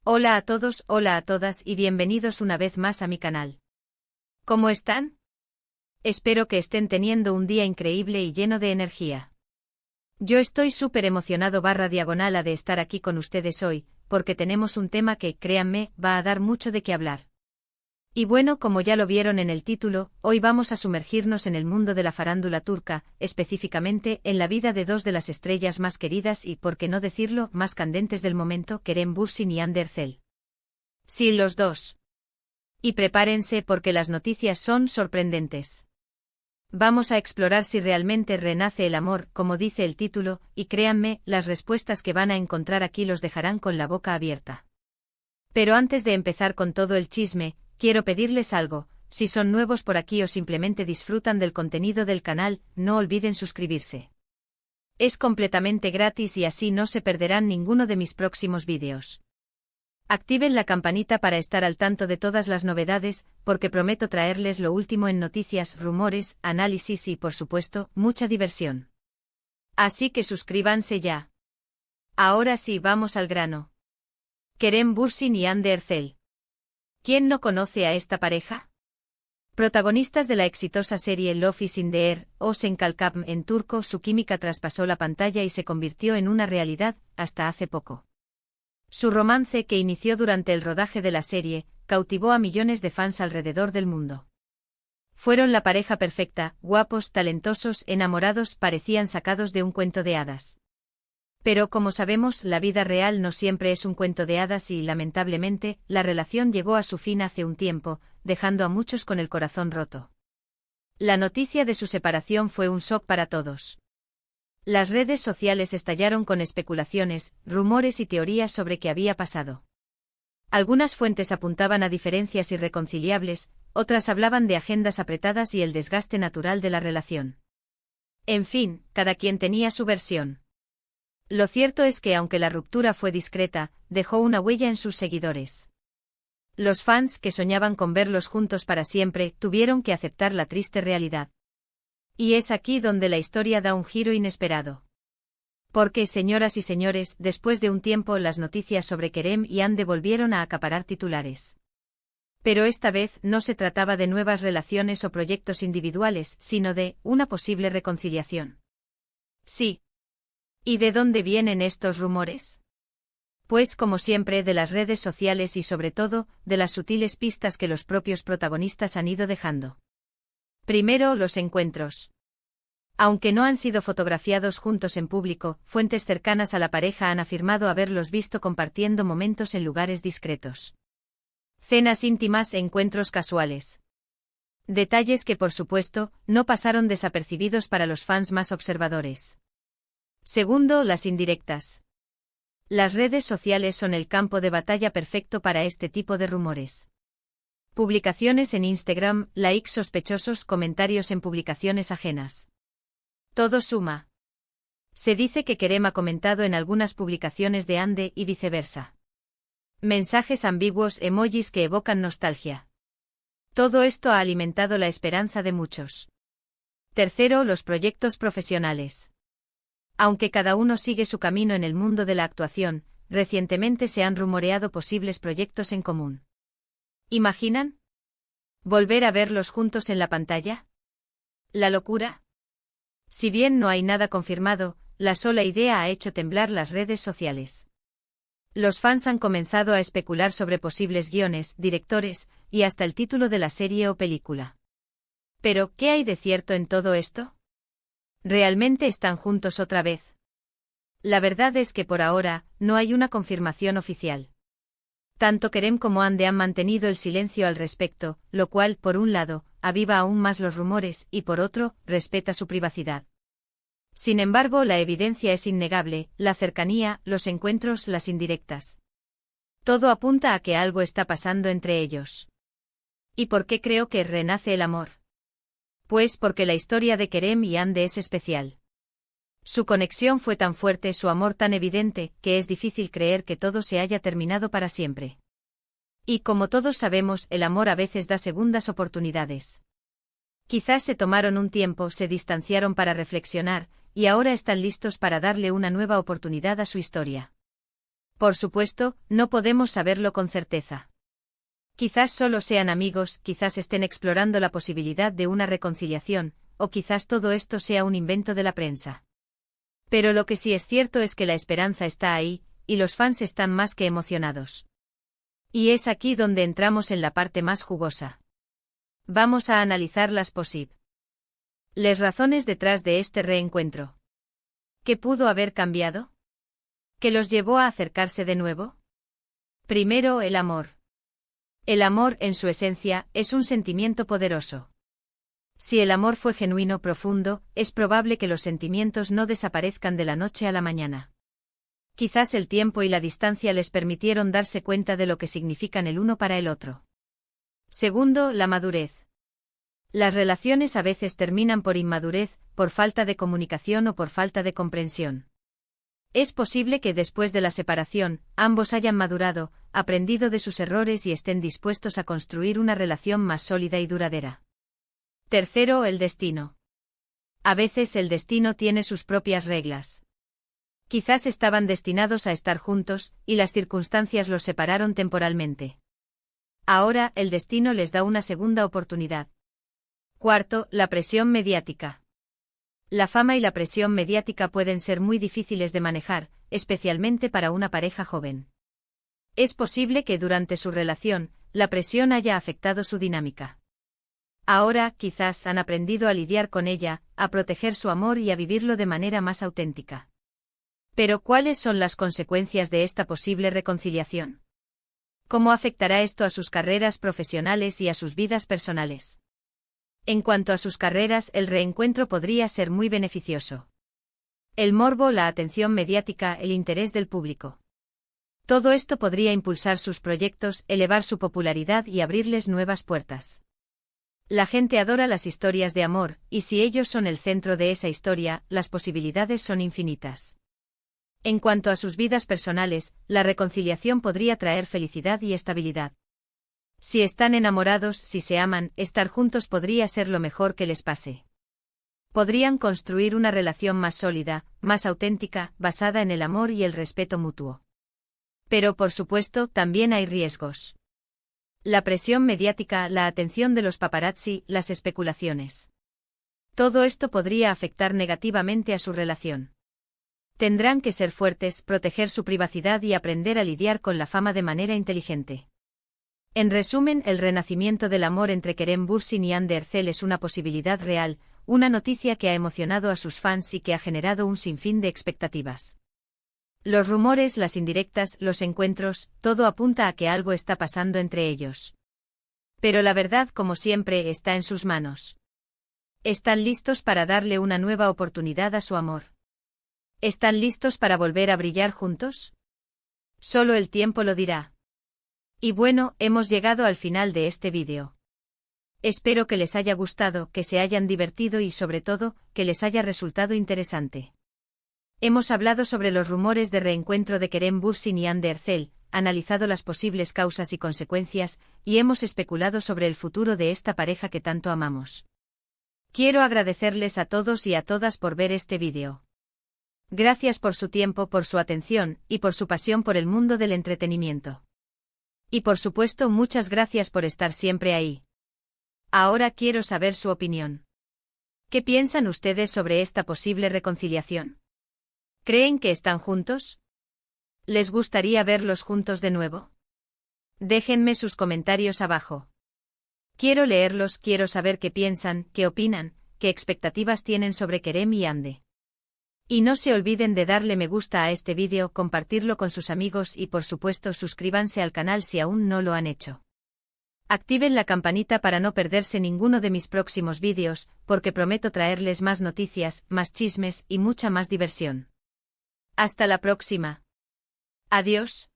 Hola a todos, hola a todas y bienvenidos una vez más a mi canal. ¿Cómo están? Espero que estén teniendo un día increíble y lleno de energía. Yo estoy súper emocionado /diagonal de estar aquí con ustedes hoy, porque tenemos un tema que, créanme, va a dar mucho de qué hablar. Y bueno, como ya lo vieron en el título, hoy vamos a sumergirnos en el mundo de la farándula turca, específicamente en la vida de dos de las estrellas más queridas y, por qué no decirlo, más candentes del momento, Kerem Bürsin y Hande Erçel. Sí, los dos. Y prepárense porque las noticias son sorprendentes. Vamos a explorar si realmente renace el amor, como dice el título, y créanme, las respuestas que van a encontrar aquí los dejarán con la boca abierta. Pero antes de empezar con todo el chisme, quiero pedirles algo: si son nuevos por aquí o simplemente disfrutan del contenido del canal, no olviden suscribirse. Es completamente gratis y así no se perderán ninguno de mis próximos vídeos. Activen la campanita para estar al tanto de todas las novedades, porque prometo traerles lo último en noticias, rumores, análisis y, por supuesto, mucha diversión. Así que suscríbanse ya. Ahora sí, vamos al grano. Kerem Bürsin y Hande Erçel. ¿Quién no conoce a esta pareja? Protagonistas de la exitosa serie Love is in the Air, o Sen Kalkam en turco, su química traspasó la pantalla y se convirtió en una realidad, hasta hace poco. Su romance, que inició durante el rodaje de la serie, cautivó a millones de fans alrededor del mundo. Fueron la pareja perfecta, guapos, talentosos, enamorados, parecían sacados de un cuento de hadas. Pero como sabemos, la vida real no siempre es un cuento de hadas y, lamentablemente, la relación llegó a su fin hace un tiempo, dejando a muchos con el corazón roto. La noticia de su separación fue un shock para todos. Las redes sociales estallaron con especulaciones, rumores y teorías sobre qué había pasado. Algunas fuentes apuntaban a diferencias irreconciliables, otras hablaban de agendas apretadas y el desgaste natural de la relación. En fin, cada quien tenía su versión. Lo cierto es que, aunque la ruptura fue discreta, dejó una huella en sus seguidores. Los fans, que soñaban con verlos juntos para siempre, tuvieron que aceptar la triste realidad. Y es aquí donde la historia da un giro inesperado. Porque, señoras y señores, después de un tiempo las noticias sobre Kerem y Hande volvieron a acaparar titulares. Pero esta vez no se trataba de nuevas relaciones o proyectos individuales, sino de una posible reconciliación. Sí. ¿Y de dónde vienen estos rumores? Pues, como siempre, de las redes sociales y sobre todo, de las sutiles pistas que los propios protagonistas han ido dejando. Primero, los encuentros. Aunque no han sido fotografiados juntos en público, fuentes cercanas a la pareja han afirmado haberlos visto compartiendo momentos en lugares discretos. Cenas íntimas e encuentros casuales. Detalles que, por supuesto, no pasaron desapercibidos para los fans más observadores. Segundo, las indirectas. Las redes sociales son el campo de batalla perfecto para este tipo de rumores. Publicaciones en Instagram, likes sospechosos, comentarios en publicaciones ajenas. Todo suma. Se dice que Kerem ha comentado en algunas publicaciones de Hande y viceversa. Mensajes ambiguos, emojis que evocan nostalgia. Todo esto ha alimentado la esperanza de muchos. Tercero, los proyectos profesionales. Aunque cada uno sigue su camino en el mundo de la actuación, recientemente se han rumoreado posibles proyectos en común. ¿Imaginan? ¿Volver a verlos juntos en la pantalla? ¿La locura? Si bien no hay nada confirmado, la sola idea ha hecho temblar las redes sociales. Los fans han comenzado a especular sobre posibles guiones, directores, y hasta el título de la serie o película. Pero, ¿qué hay de cierto en todo esto? ¿Realmente están juntos otra vez? La verdad es que por ahora, no hay una confirmación oficial. Tanto Kerem como Hande han mantenido el silencio al respecto, lo cual, por un lado, aviva aún más los rumores y por otro, respeta su privacidad. Sin embargo, la evidencia es innegable: la cercanía, los encuentros, las indirectas. Todo apunta a que algo está pasando entre ellos. ¿Y por qué creo que renace el amor? Pues porque la historia de Kerem y Hande es especial. Su conexión fue tan fuerte, su amor tan evidente, que es difícil creer que todo se haya terminado para siempre. Y como todos sabemos, el amor a veces da segundas oportunidades. Quizás se tomaron un tiempo, se distanciaron para reflexionar, y ahora están listos para darle una nueva oportunidad a su historia. Por supuesto, no podemos saberlo con certeza. Quizás solo sean amigos, quizás estén explorando la posibilidad de una reconciliación, o quizás todo esto sea un invento de la prensa. Pero lo que sí es cierto es que la esperanza está ahí, y los fans están más que emocionados. Y es aquí donde entramos en la parte más jugosa. Vamos a analizar las posibles razones detrás de este reencuentro. ¿Qué pudo haber cambiado? ¿Qué los llevó a acercarse de nuevo? Primero, el amor. El amor, en su esencia, es un sentimiento poderoso. Si el amor fue genuino, profundo, es probable que los sentimientos no desaparezcan de la noche a la mañana. Quizás el tiempo y la distancia les permitieron darse cuenta de lo que significan el uno para el otro. Segundo, la madurez. Las relaciones a veces terminan por inmadurez, por falta de comunicación o por falta de comprensión. Es posible que después de la separación, ambos hayan madurado, aprendido de sus errores y estén dispuestos a construir una relación más sólida y duradera. Tercero, el destino. A veces el destino tiene sus propias reglas. Quizás estaban destinados a estar juntos, y las circunstancias los separaron temporalmente. Ahora, el destino les da una segunda oportunidad. Cuarto, la presión mediática. La fama y la presión mediática pueden ser muy difíciles de manejar, especialmente para una pareja joven. Es posible que durante su relación, la presión haya afectado su dinámica. Ahora, quizás han aprendido a lidiar con ella, a proteger su amor y a vivirlo de manera más auténtica. Pero, ¿cuáles son las consecuencias de esta posible reconciliación? ¿Cómo afectará esto a sus carreras profesionales y a sus vidas personales? En cuanto a sus carreras, el reencuentro podría ser muy beneficioso. El morbo, la atención mediática, el interés del público. Todo esto podría impulsar sus proyectos, elevar su popularidad y abrirles nuevas puertas. La gente adora las historias de amor, y si ellos son el centro de esa historia, las posibilidades son infinitas. En cuanto a sus vidas personales, la reconciliación podría traer felicidad y estabilidad. Si están enamorados, si se aman, estar juntos podría ser lo mejor que les pase. Podrían construir una relación más sólida, más auténtica, basada en el amor y el respeto mutuo. Pero por supuesto, también hay riesgos. La presión mediática, la atención de los paparazzi, las especulaciones. Todo esto podría afectar negativamente a su relación. Tendrán que ser fuertes, proteger su privacidad y aprender a lidiar con la fama de manera inteligente. En resumen, el renacimiento del amor entre Kerem Bürsin y Hande Erçel es una posibilidad real, una noticia que ha emocionado a sus fans y que ha generado un sinfín de expectativas. Los rumores, las indirectas, los encuentros, todo apunta a que algo está pasando entre ellos. Pero la verdad, como siempre, está en sus manos. ¿Están listos para darle una nueva oportunidad a su amor? ¿Están listos para volver a brillar juntos? Solo el tiempo lo dirá. Y bueno, hemos llegado al final de este vídeo. Espero que les haya gustado, que se hayan divertido y sobre todo, que les haya resultado interesante. Hemos hablado sobre los rumores de reencuentro de Kerem Bürsin y Hande Erçel, analizado las posibles causas y consecuencias, y hemos especulado sobre el futuro de esta pareja que tanto amamos. Quiero agradecerles a todos y a todas por ver este vídeo. Gracias por su tiempo, por su atención, y por su pasión por el mundo del entretenimiento. Y por supuesto, muchas gracias por estar siempre ahí. Ahora quiero saber su opinión. ¿Qué piensan ustedes sobre esta posible reconciliación? ¿Creen que están juntos? ¿Les gustaría verlos juntos de nuevo? Déjenme sus comentarios abajo. Quiero leerlos, quiero saber qué piensan, qué opinan, qué expectativas tienen sobre Kerem y Hande. Y no se olviden de darle me gusta a este vídeo, compartirlo con sus amigos y por supuesto suscríbanse al canal si aún no lo han hecho. Activen la campanita para no perderse ninguno de mis próximos vídeos, porque prometo traerles más noticias, más chismes y mucha más diversión. Hasta la próxima. Adiós.